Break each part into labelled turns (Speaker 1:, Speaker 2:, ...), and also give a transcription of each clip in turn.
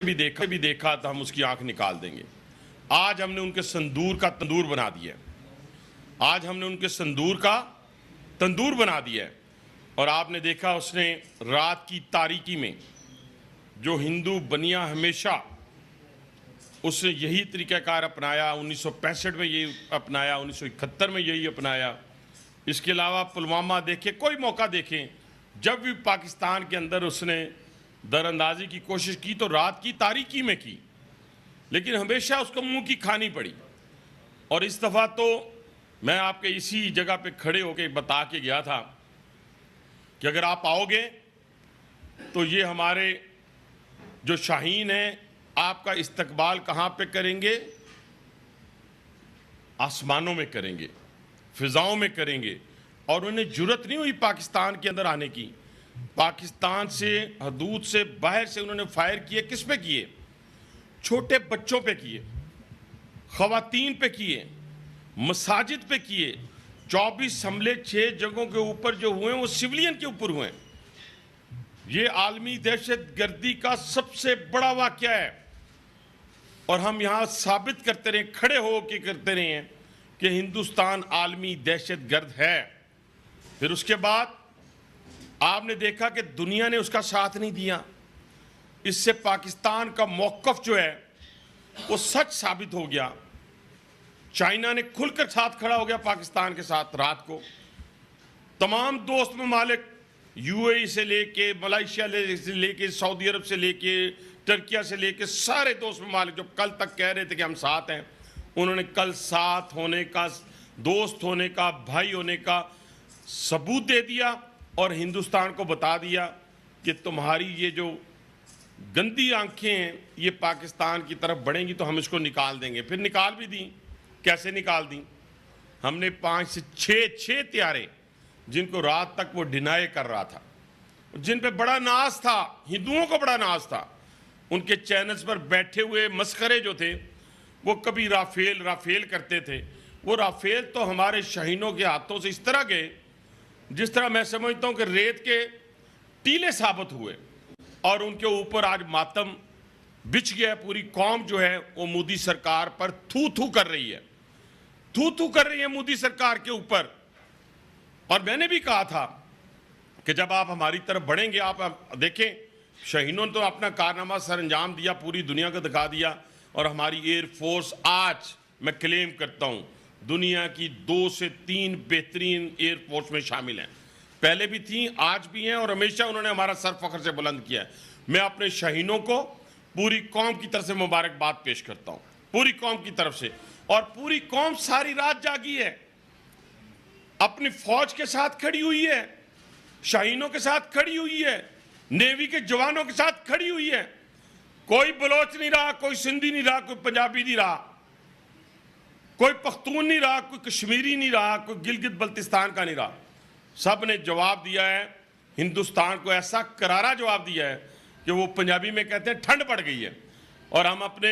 Speaker 1: भी देखा तो हम उसकी आंख निकाल देंगे। आज हमने उनके संदूर का तंदूर बना दिया है। आज हमने उनके संदूर का तंदूर बना दिया है। और आपने देखा उसने रात की तारीकी में जो हिंदू बनिया हमेशा उसने यही तरीक़ाकार अपनाया। 1965 में यही अपनाया, 1971 में यही अपनाया। इसके अलावा पुलवामा देखें, कोई मौका देखें, जब भी पाकिस्तान के अंदर उसने दरअंदाजी की कोशिश की तो रात की तारीकी में की, लेकिन हमेशा उसको मुंह की खानी पड़ी। और इस दफ़ा तो मैं आपके इसी जगह पे खड़े होकर बता के गया था कि अगर आप आओगे तो ये हमारे जो शाहीन हैं आपका इस्तकबाल कहाँ पे करेंगे? आसमानों में करेंगे, फिजाओं में करेंगे। और उन्हें जुर्रत नहीं हुई पाकिस्तान के अंदर आने की। पाकिस्तान से, हदूद से बाहर से उन्होंने फायर किए। किस पे किए? छोटे बच्चों पे किए, खवातीन पे किए, मसाजिद पे किए। 24 हमले 6 जगहों के ऊपर जो हुए वो सिविलियन के ऊपर हुए। ये आलमी दहशत गर्दी का सबसे बड़ा वाक़या है। और हम यहाँ साबित करते रहे, खड़े होकर करते रहे हैं कि हिंदुस्तान आलमी दहशत गर्द है। फिर उसके बाद आपने देखा कि दुनिया ने उसका साथ नहीं दिया। इससे पाकिस्तान का मौक़िफ़ जो है वो सच साबित हो गया। चाइना ने खुलकर साथ खड़ा हो गया पाकिस्तान के साथ। रात को तमाम दोस्त ममालिक, यूएई से लेके, मलेशिया से लेके, सऊदी अरब से लेके, टर्किया से लेके, सारे दोस्त ममालिक जो कल तक कह रहे थे कि हम साथ हैं, उन्होंने कल साथ होने का, दोस्त होने का, भाई होने का सबूत दे दिया और हिंदुस्तान को बता दिया कि तुम्हारी ये जो गंदी आंखें हैं ये पाकिस्तान की तरफ बढ़ेंगी तो हम इसको निकाल देंगे। फिर निकाल भी दी। कैसे निकाल दी? हमने 5 से 6 त्यारे जिनको रात तक वो डिनाई कर रहा था, जिन पे बड़ा नाज था, हिंदुओं को बड़ा नाज था, उनके चैनल्स पर बैठे हुए मस्खरे जो थे वो कभी राफेल करते थे। वो राफेल तो हमारे शहीनों के हाथों से इस तरह गए जिस तरह मैं समझता हूं कि रेत के टीले साबित हुए। और उनके ऊपर आज मातम बिछ गया। पूरी कौम जो है वो मोदी सरकार पर थू थू कर रही है, थू थू कर रही है मोदी सरकार के ऊपर। और मैंने भी कहा था कि जब आप हमारी तरफ बढ़ेंगे, आप देखें शहीनों ने तो अपना कारनामा सर अंजाम दिया, पूरी दुनिया को दिखा दिया। और हमारी एयरफोर्स आज मैं क्लेम करता हूं दुनिया की 2 से 3 बेहतरीन एयरफोर्स में शामिल हैं। पहले भी थी, आज भी हैं, और हमेशा उन्होंने हमारा सर फख्र से बुलंद किया है। मैं अपने शहीनों को पूरी कौम की तरफ से मुबारकबाद पेश करता हूं, पूरी कौम की तरफ से। और पूरी कौम सारी रात जागी है, अपनी फौज के साथ खड़ी हुई है, शाहीनों के साथ खड़ी हुई है, नेवी के जवानों के साथ खड़ी हुई है। कोई बलोच नहीं रहा, कोई सिंधी नहीं रहा, कोई पंजाबी नहीं रहा, कोई पख्तून नहीं रहा, कोई कश्मीरी नहीं रहा, कोई गिलगित बल्तिस्तान का नहीं रहा। सब ने जवाब दिया है। हिंदुस्तान को ऐसा करारा जवाब दिया है कि वो पंजाबी में कहते हैं ठंड पड़ गई है। और हम अपने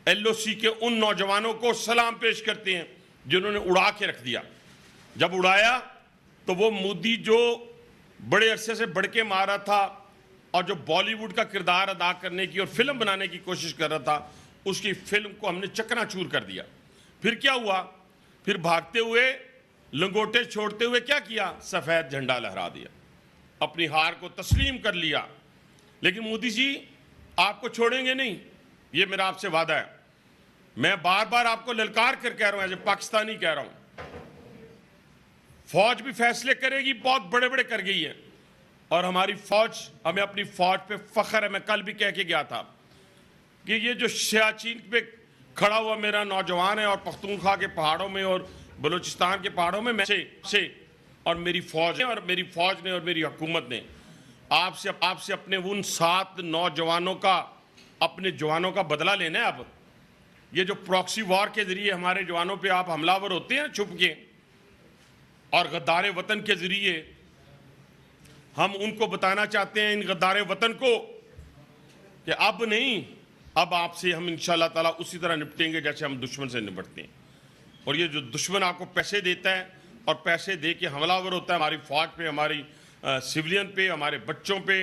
Speaker 1: एलओसी के उन नौजवानों को सलाम पेश करते हैं जिन्होंने उड़ा के रख दिया। जब उड़ाया तो वो मोदी जो बड़े अरसे से बढ़ के मारा था और जो बॉलीवुड का किरदार अदा करने की और फिल्म बनाने की कोशिश कर रहा था, उसकी फिल्म को हमने चकनाचूर कर दिया। फिर क्या हुआ? फिर भागते हुए, लंगोटे छोड़ते हुए क्या किया? सफ़ेद झंडा लहरा दिया, अपनी हार को तस्लीम कर लिया। लेकिन मोदी जी आपको छोड़ेंगे नहीं, ये मेरा आपसे वादा है। मैं बार बार आपको ललकार कर कह रहा हूं, एज पाकिस्तानी कह रहा हूं, फौज भी फैसले करेगी, बहुत बड़े बड़े कर गई है। और हमारी फौज, हमें अपनी फौज पे फख्र है। मैं कल भी कह के गया था कि ये जो सियाचिन पे खड़ा हुआ मेरा नौजवान है और पख्तूनख्वा के पहाड़ों में और बलूचिस्तान के पहाड़ों में से और मेरी फौज ने और मेरी हुकूमत ने आपसे अपने उन 7 नौजवानों का, अपने जवानों का बदला लेना है। अब ये जो प्रॉक्सी वॉर के जरिए हमारे जवानों पे आप हमलावर होते हैं छुप के, और गद्दारे वतन के जरिए हम उनको बताना चाहते हैं, इन गद्दारे वतन को, कि अब नहीं, अब आपसे हम इंशाअल्लाह ताला उसी तरह निपटेंगे जैसे हम दुश्मन से निपटते हैं। और ये जो दुश्मन आपको पैसे देता है और पैसे दे के हमलावर होता है हमारी फौज पे, हमारी सिविलियन पे, हमारे बच्चों पे,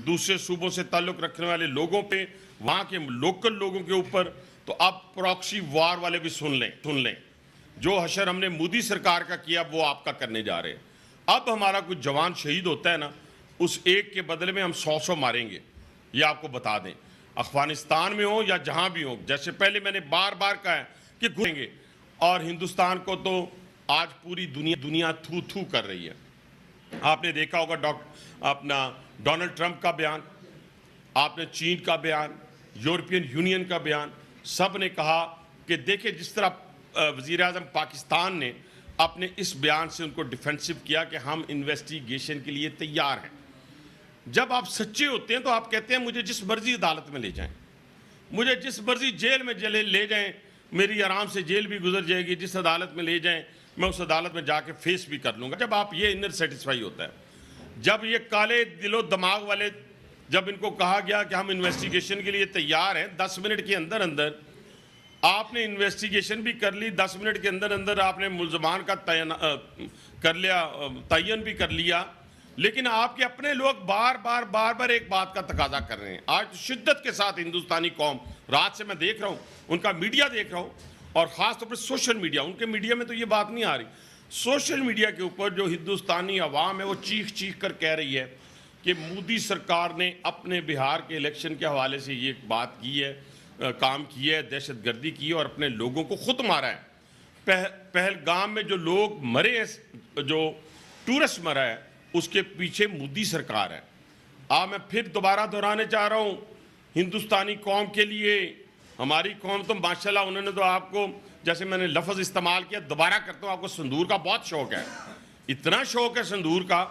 Speaker 1: दूसरे सूबों से ताल्लुक़ रखने वाले लोगों पे, वहां के लोकल लोगों के ऊपर, तो अब प्रॉक्सी वार वाले भी सुन लें। जो हशर हमने मोदी सरकार का किया वो आपका करने जा रहे हैं। अब हमारा कुछ जवान शहीद होता है ना, उस एक के बदले में हम 100 मारेंगे, ये आपको बता दें। अफगानिस्तान में हो या जहां भी हो, जैसे पहले मैंने बार बार कहा है कि घुसेंगे, और हिंदुस्तान को तो आज पूरी दुनिया थू थू कर रही है। आपने देखा होगा अपना डोनाल्ड ट्रंप का बयान, आपने चीन का बयान, यूरोपियन यूनियन का बयान, सब ने कहा कि देखिए जिस तरह वज़ीर आज़म पाकिस्तान ने अपने इस बयान से उनको डिफेंसिव किया कि हम इन्वेस्टिगेशन के लिए तैयार हैं। जब आप सच्चे होते हैं तो आप कहते हैं मुझे जिस मर्जी अदालत में ले जाएं, मुझे जिस मर्जी जेल में ले जाएं, मेरी आराम से जेल भी गुजर जाएगी, जिस अदालत में ले जाएं मैं उस अदालत में जाके फेस भी कर लूँगा। जब आप ये इनर सेटिस्फाई होता है, जब ये काले दिलो दिमाग वाले, जब इनको कहा गया कि हम इन्वेस्टिगेशन के लिए तैयार हैं, 10 मिनट के अंदर अंदर आपने इन्वेस्टिगेशन भी कर ली, 10 मिनट के अंदर अंदर आपने मुल्ज़मान का तयन भी कर लिया, लेकिन आपके अपने लोग बार बार एक बात का तकाजा कर रहे हैं। आज शिद्दत के साथ हिंदुस्तानी कौम, रात से मैं देख रहा हूँ, उनका मीडिया देख रहा हूँ, और ख़ास तौर पर सोशल मीडिया, उनके मीडिया में तो ये बात नहीं आ रही, सोशल मीडिया के ऊपर जो हिंदुस्तानी अवाम है वो चीख कर कह रही है कि मोदी सरकार ने अपने बिहार के इलेक्शन के हवाले से ये बात की है, काम किया है, दहशतगर्दी की है और अपने लोगों को खुद मारा है। पहलगाम में जो लोग मरे हैं, जो टूरिस्ट मरा है, उसके पीछे मोदी सरकार है। मैं फिर दोबारा दोहराने चाह रहा हूँ, हिंदुस्तानी कौम के लिए, हमारी कौम तो माशाल्लाह, उन्होंने तो आपको, जैसे मैंने लफ्ज़ इस्तेमाल किया, दोबारा करता हूँ, आपको संदूर का बहुत शौक़ है, इतना शौक़ है संदूर का,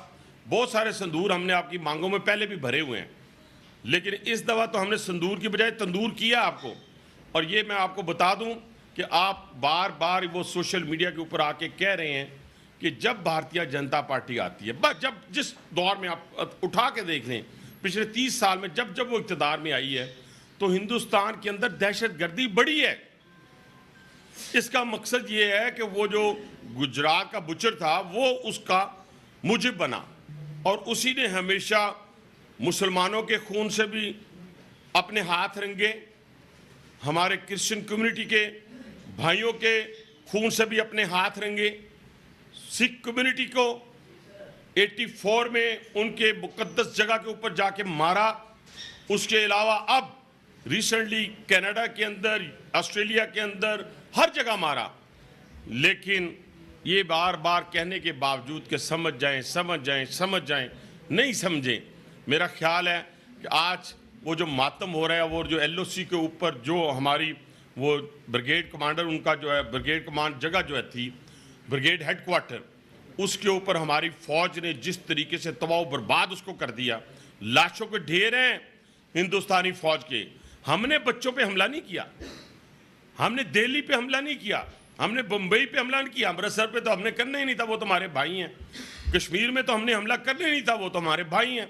Speaker 1: बहुत सारे संदूर हमने आपकी मांगों में पहले भी भरे हुए हैं, लेकिन इस दफ़ा तो हमने संदूर की बजाय तंदूर किया आपको। और ये मैं आपको बता दूं कि आप बार बार वो सोशल मीडिया के ऊपर आके कह रहे हैं कि जब भारतीय जनता पार्टी आती है, बस जब जिस दौर में आप उठा के देख लें, पिछले 30 साल में जब वो इक़्तिदार में आई है, तो हिंदुस्तान के अंदर दहशतगर्दी बढ़ी है। इसका मकसद ये है कि वो जो गुजरात का बुचर था वो उसका मुजिब बना, और उसी ने हमेशा मुसलमानों के खून से भी अपने हाथ रंगे, हमारे क्रिश्चियन कम्युनिटी के भाइयों के खून से भी अपने हाथ रंगे, सिख कम्युनिटी को 84 में उनके मुकद्दस जगह के ऊपर जाके मारा। उसके अलावा अब रिसेंटली कनाडा के अंदर, ऑस्ट्रेलिया के अंदर, हर जगह मारा। लेकिन ये बार बार कहने के बावजूद कि समझ जाएं, नहीं समझें। मेरा ख्याल है कि आज वो जो मातम हो रहा है, वो जो LOC के ऊपर जो हमारी वो ब्रिगेड कमांडर, उनका जो है ब्रिगेड कमांड जगह जो है थी, ब्रिगेड हेडक्वार्टर, उसके ऊपर हमारी फ़ौज ने जिस तरीके से तबाह बर्बाद उसको कर दिया, लाशों के ढेर हैं हिंदुस्तानी फ़ौज के। हमने बच्चों पे हमला नहीं किया, हमने दिल्ली पे हमला नहीं किया, हमने बम्बई पे हमला नहीं किया, अमृतसर पे तो हमने करना ही नहीं था, वो तो हमारे भाई हैं। कश्मीर में तो हमने हमला करना ही नहीं था, वो तो हमारे भाई हैं।